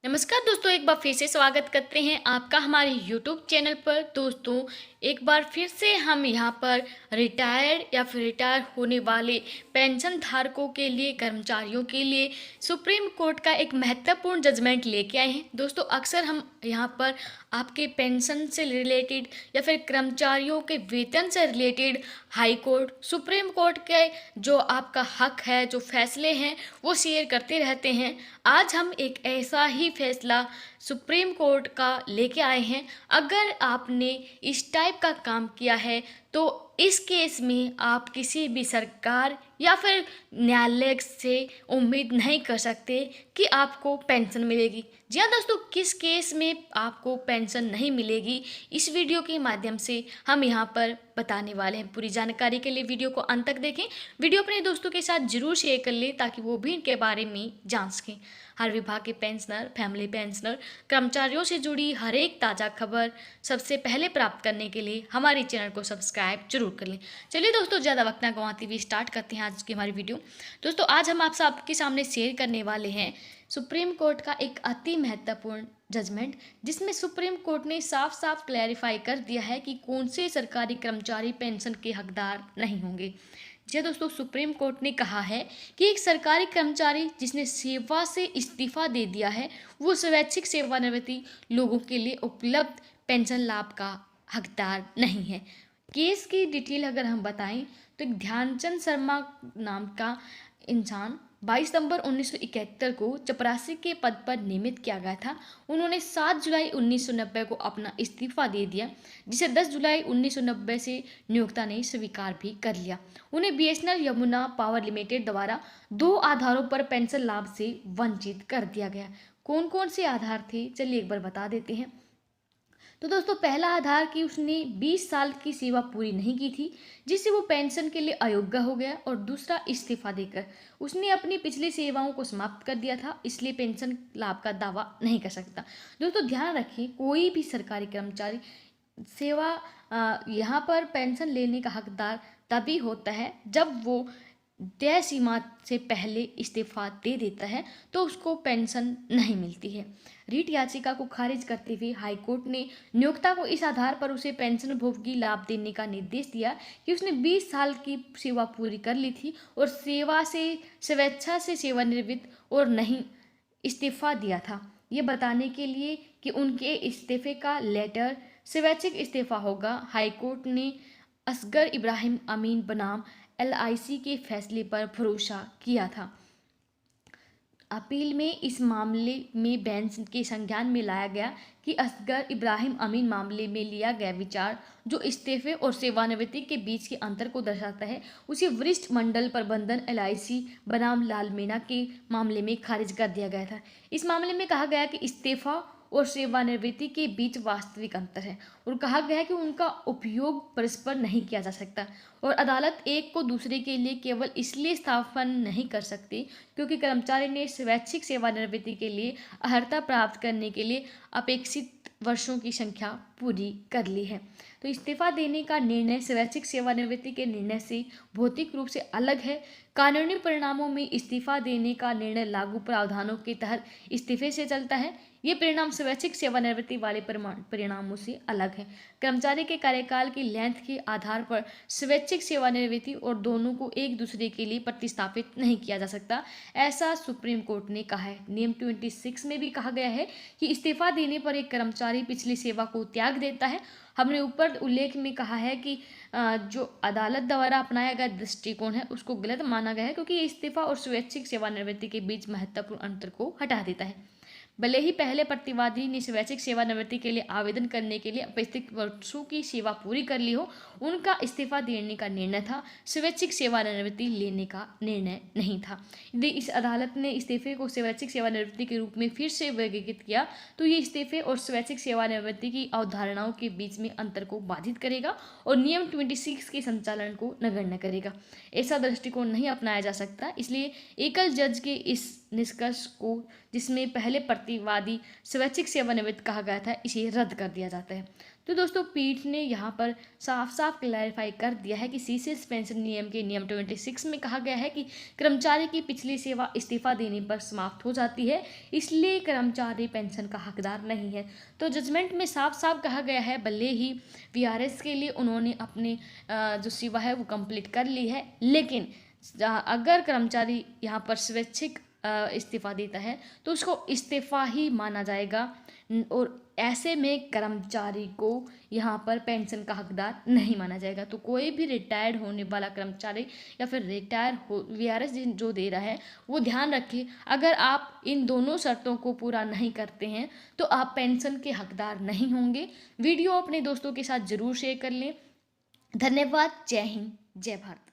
नमस्कार दोस्तों, एक बार फिर से स्वागत करते हैं आपका हमारे YouTube चैनल पर। दोस्तों, एक बार फिर से हम यहाँ पर रिटायर्ड या फिर रिटायर होने वाले पेंशन धारकों के लिए, कर्मचारियों के लिए सुप्रीम कोर्ट का एक महत्वपूर्ण जजमेंट लेके आए हैं। दोस्तों, अक्सर हम यहाँ पर आपके पेंशन से रिलेटेड या फिर कर्मचारियों के वेतन से related high court, supreme court के जो आपका हक है, जो फैसले हैं, वो शेयर करते रहते हैं। आज हम एक ऐसा ही फैसला सुप्रीम कोर्ट का लेके आए हैं। अगर आपने इस टाइप का काम किया है तो इस केस में आप किसी भी सरकार या फिर न्यायालय से उम्मीद नहीं कर सकते कि आपको पेंशन मिलेगी। जी हाँ दोस्तों, किस केस में आपको पेंशन नहीं मिलेगी, इस वीडियो के माध्यम से हम यहाँ पर बताने वाले हैं। पूरी जानकारी के लिए वीडियो को अंत तक देखें। वीडियो अपने दोस्तों के साथ जरूर शेयर कर लें ताकि वो भी इनके बारे में जान सकें। हर विभाग के पेंशनर, फैमिली पेंशनर, कर्मचारियों से जुड़ी हर एक ताज़ा खबर सबसे पहले प्राप्त करने के लिए हमारे चैनल को सब्सक्राइब जरूर कर लें। चलिए दोस्तों, ज़्यादा वक्त ना गंवाते हुए स्टार्ट करते हैं आज की हमारी वीडियो। दोस्तों, आज हम आप सबके सामने शेयर करने वाले हैं सुप्रीम कोर्ट का एक अति महत्वपूर्ण जजमेंट, जिसमें सुप्रीम कोर्ट ने साफ साफ क्लैरिफाई कर दिया है कि कौन से सरकारी कर्मचारी पेंशन के हकदार नहीं होंगे। जी दोस्तों, सुप्रीम कोर्ट ने कहा है कि एक सरकारी कर्मचारी जिसने सेवा से इस्तीफा दे दिया है, वो स्वैच्छिक सेवानिवृत्ति लोगों के लिए उपलब्ध पेंशन लाभ का हकदार नहीं है। केस की डिटेल अगर हम बताएं तो एक ध्यानचंद शर्मा नाम का इंसान 22 सितंबर 1971 को चपरासी के पद पर नियमित किया गया था। उन्होंने 7 जुलाई 1990 को अपना इस्तीफा दे दिया, जिसे 10 जुलाई 1990 से नियोक्ता ने स्वीकार भी कर लिया। उन्हें बीएसएनएल यमुना पावर लिमिटेड द्वारा 2 आधारों पर पेंशन लाभ से वंचित कर दिया गया। कौन कौन से आधार थे, चलिए एक बार बता देते हैं। तो दोस्तों, पहला आधार कि उसने 20 साल की सेवा पूरी नहीं की थी, जिससे वो पेंशन के लिए अयोग्य हो गया। और दूसरा, इस्तीफा देकर उसने अपनी पिछली सेवाओं को समाप्त कर दिया था, इसलिए पेंशन लाभ का दावा नहीं कर सकता। दोस्तों, ध्यान रखिए, कोई भी सरकारी कर्मचारी सेवा यहाँ पर पेंशन लेने का हकदार तभी होता है जब वो तय सीमा से पहले इस्तीफा दे देता है, तो उसको पेंशन नहीं मिलती है। रीट याचिका को खारिज करते हुए हाईकोर्ट ने नियोक्ता को इस आधार पर उसे पेंशन भोगी लाभ देने का निर्देश दिया कि उसने 20 साल की सेवा पूरी कर ली थी और सेवा से स्वेच्छा से सेवानिवृत्त और नहीं इस्तीफा दिया था, ये बताने के लिए कि उनके इस्तीफे का लेटर स्वैच्छिक इस्तीफा होगा। हाईकोर्ट ने असगर इब्राहिम अमीन बनाम एलआईसी के फैसले पर भरोसा किया था। अपील में इस मामले में बेंच के संज्ञान में लाया गया कि असगर इब्राहिम अमीन मामले में लिया गया विचार जो इस्तीफे और सेवानिवृत्ति के बीच के अंतर को दर्शाता है, उसे वरिष्ठ मंडल प्रबंधन एलआईसी बनाम लाल मीना के मामले में खारिज कर दिया गया था। इस मामले में कहा गया कि इस्तीफा और सेवानिवृत्ति के बीच वास्तविक अंतर है और कहा गया है कि उनका उपयोग परस्पर नहीं किया जा सकता और अदालत एक को दूसरे के लिए केवल इसलिए स्थापन नहीं कर सकती क्योंकि कर्मचारी ने स्वैच्छिक सेवानिवृत्ति के लिए अर्हता प्राप्त करने के लिए अपेक्षित वर्षों की संख्या पूरी कर ली है। तो इस्तीफा देने का निर्णय स्वैच्छिक सेवानिवृत्ति के निर्णय से भौतिक रूप से अलग है। कानूनी परिणामों में इस्तीफा देने का निर्णय लागू प्रावधानों के तहत इस्तीफे से चलता है। ये परिणाम स्वैच्छिक सेवानिवृत्ति वाले परिणामों से अलग है। कर्मचारी के कार्यकाल की लेंथ के आधार पर स्वैच्छिक सेवानिवृत्ति और दोनों को एक दूसरे के लिए प्रतिस्थापित नहीं किया जा सकता, ऐसा सुप्रीम कोर्ट ने कहा है। नियम 26 में भी कहा गया है कि इस्तीफा देने पर एक कर्मचारी पिछली सेवा को त्याग देता है। हमने ऊपर उल्लेख में कहा है कि जो अदालत द्वारा अपनाया गया दृष्टिकोण है उसको गलत माना गया है क्योंकि ये इस्तीफा और स्वैच्छिक सेवानिवृत्ति के बीच महत्वपूर्ण अंतर को हटा देता है। भले ही पहले प्रतिवादी ने स्वैच्छिक सेवानिवृत्ति के लिए आवेदन करने के लिए अपेक्षित वर्षों की सेवा पूरी कर ली हो, उनका इस्तीफा देने का निर्णय था, स्वैच्छिक सेवानिवृत्ति लेने का निर्णय नहीं था। यदि इस अदालत ने इस्तीफे को स्वैच्छिक सेवानिवृत्ति के रूप में फिर से वर्गीकृत किया तो ये इस्तीफे और स्वैच्छिक सेवानिवृत्ति की अवधारणाओं के बीच में अंतर को बाधित करेगा और नियम 26 के संचालन को नगण्य करेगा। ऐसा दृष्टिकोण नहीं अपनाया जा सकता, इसलिए एकल जज के इस निष्कर्ष को, जिसमें पहले प्रतिवादी स्वैच्छिक सेवानिवृत्त कहा गया था, इसे रद्द कर दिया जाता है। तो दोस्तों पीठ ने यहाँ पर साफ साफ क्लैरिफाई कर दिया है कि सीसीएस पेंशन नियम के नियम 26 में कहा गया है कि कर्मचारी की पिछली सेवा इस्तीफा देने पर समाप्त हो जाती है, इसलिए कर्मचारी पेंशन का हकदार नहीं है। तो जजमेंट में साफ साफ कहा गया है, भले ही वीआरएस के लिए उन्होंने अपनी जो सेवा है वो कंप्लीट कर ली है, लेकिन अगर कर्मचारी यहाँ पर स्वैच्छिक इस्तीफा देता है तो उसको इस्तीफा ही माना जाएगा और ऐसे में कर्मचारी को यहाँ पर पेंशन का हकदार नहीं माना जाएगा। तो कोई भी रिटायर्ड होने वाला कर्मचारी या फिर रिटायर हो वीआरएस जो दे रहा है वो ध्यान रखें, अगर आप इन दोनों शर्तों को पूरा नहीं करते हैं तो आप पेंशन के हकदार नहीं होंगे। वीडियो अपने दोस्तों के साथ ज़रूर शेयर कर लें। धन्यवाद। जय हिंद, जय भारत।